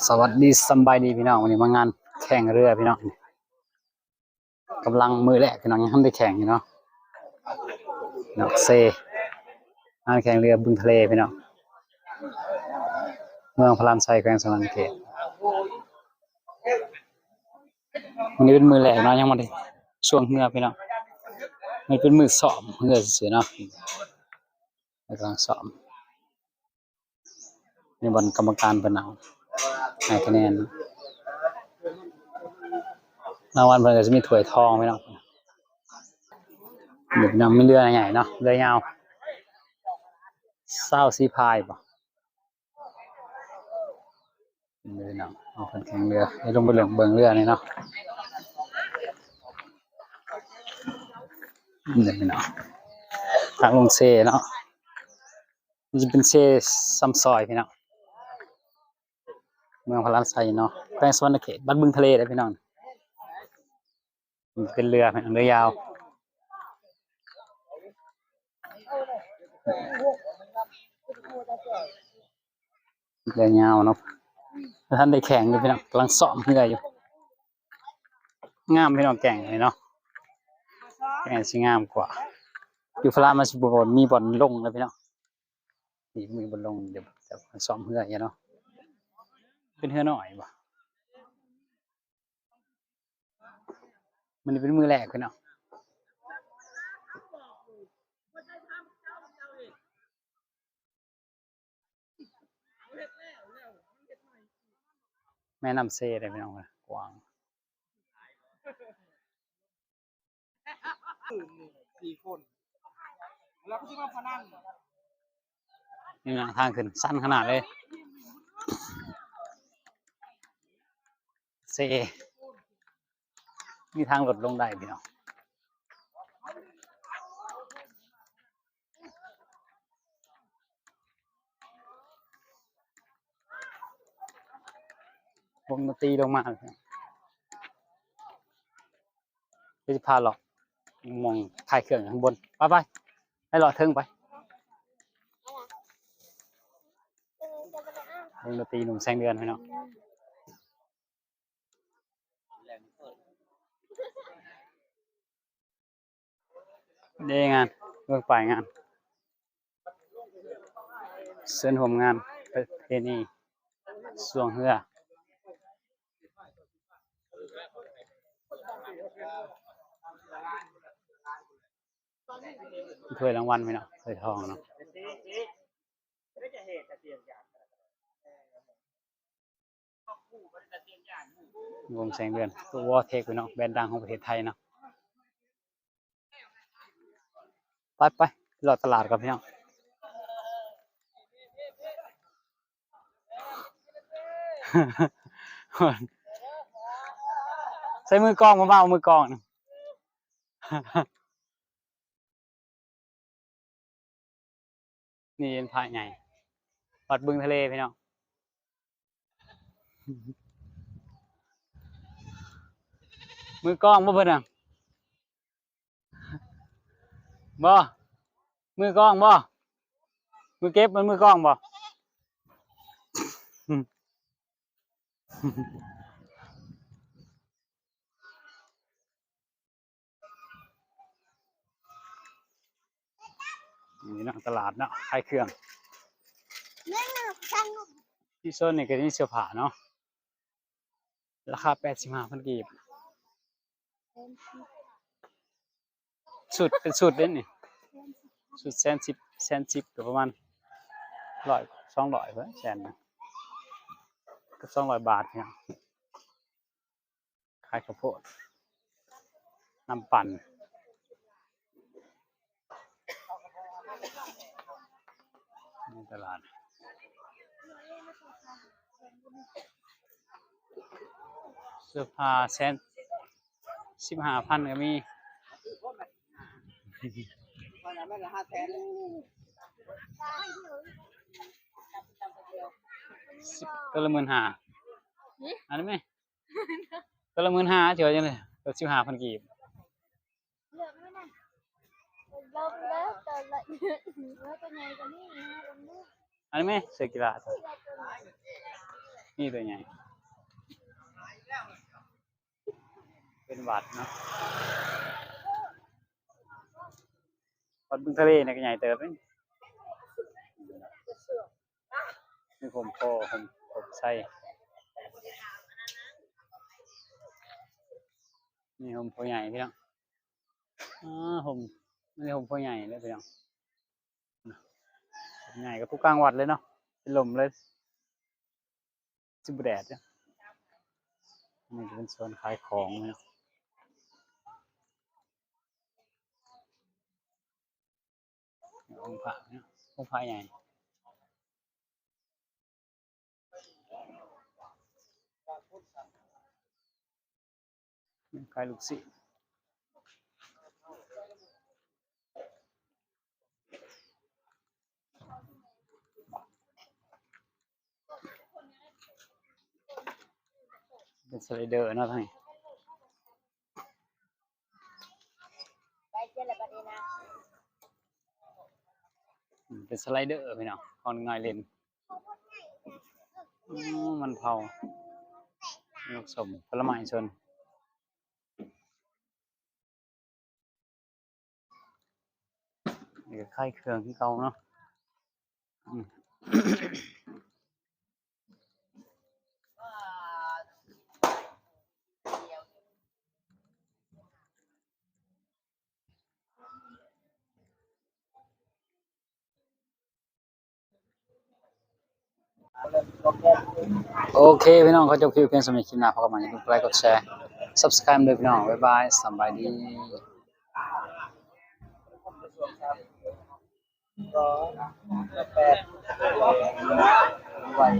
สวัสดีสบายดีพี่น้องวันนี้มางานแข่งเรือพี่น้องกำลังมือแรกพี่น้องยังทำได้แข่งอยู่เนาะนอกเซงานแข่งเรือบึงทะเลพี่น้องเมืองพลานไซแขวงสวรรณเขตวันนี้เป็นมือแรกเนาะยังมาได้ช่วงเรือพี่น้องมันเป็นมือสอบเรือเสียเนาะกำลังสอบในวันกรรมการเป็นเอาให้คะแนนรางวัลเพิ่นก็จะมีถ้วยทองพี่น้องเด็กน้องมีเรือใหญ่เนาะเรือยาว24 พายบ่เรือเนาะเอาเพิ่นแข่งเรือให้ลงไปเบิ่งเรือนี่เนาะเดี๋ยวพี่น้องทางลงเซเนาะมันจะเป็นเซซ้ำซอยพี่น้องเมืองพลานไซเนาะแขวงสวรรณเขตบ้านบึงทะเลเด้อพี่น้องมันเป็นเรือพี่น้องเรือยาวเรือยาวเนาะท่านได้แข่งอยู่พี่น้องกำลังซ้อมเรืออยู่งามพี่น้องแก่งเลยเนาะแก่งสิงามกว่าอยู่พลานมันสิบ่มีบ่อนลงแล้วพี่น้องนี่มีบ่อนลงเดี๋ยวจะซ้อมเรืออยู่เนาะเป็นเรือน้อยบ่มันเป็นมือแรกพี่น้องแม่น้ำเซได้พี่น้องกว้าง4 คนแล้วก็ที่มาพนันนี่นะทางขึ้นสั้นขนาดเลยเซมีทางลดลงได้พี่น้องวงดนตรีลงมาเลยก็จะพาหลอกมองถ่ายเครื่องข้างบนไปให้หลอดเทิงไปวงดนตรีหนุ่มแสงเดือนพี่น้องได้งานเมื่อฝ่ายงานเส้นผมงานประเพณีสวงเรือถ้วยรางวัลพี่น้องถ้วยทองเนาะวงแสงเดือนตัววอเทคพี่น้องแบรนด์ดังของประเทศไทยเนาะไปหลอดตลาดกับพี่น้องใช้มือกองมาเอามือกองนี่เป็นพระใหญ่วัดบึงทะเลพี่น้องมือกองบ่เพิ่นอ่ะบ่มือกองบ่มือเก็บมันมือกองบ่นี่เนาะตลาดเนาะขายเครื่องที่โซนนี่ก็มีเสื้อผ้าเนาะราคา85,000 กีบสุดเป็นสุดเด้นี่สุด110ก็ประมาณ100-200เพิ่นแสนกับ200 บาทเนี่ยขายข้าวโพดน้ำปั่นในตลาดเสื้อผ้า15,000ก็มีตัวละ15,000อันนี้ไหมตัวละ15,000เฉยจังเลยตัว15,000 กีบอันนี้ไหมเสื้อกีฬา นี่ตัวใหญ่เป็นหวัดเนาะวัดบึงทะเลเนี่ยก็ใหญ่เติบเลยมีผมโพผมใส่นี่ผมโพใหญ่พี่น้องผมนี่ผมโพใหญ่เลยพี่น้องผมใหญ่กับผู้กลางวัดเลยเนาะเป็นลมเลยจิบแดดเนี่ยนี่จะเป็นโซนขายของเนาะองค์พระเนี่ยองค์พระใหญ่ขายลูกศิษย์เป็นสไลเดอร์เนาะท่านนี่เป็นสไลเดอร์พี่น้องคอนง่ายเล่นมันเผาลูกสมผลไม้ชนนี่ก็ค่ายเครื่องที่เขาเนาะโอเคพี่น้องเขาจบคลิปเพียงสมัยคลิปหน้าพบกันใหม่อย่าลืมกดไลค์กดแชร์ subscribe ด้วยพี่น้องบ๊ายบายสบายดีก็8 วัน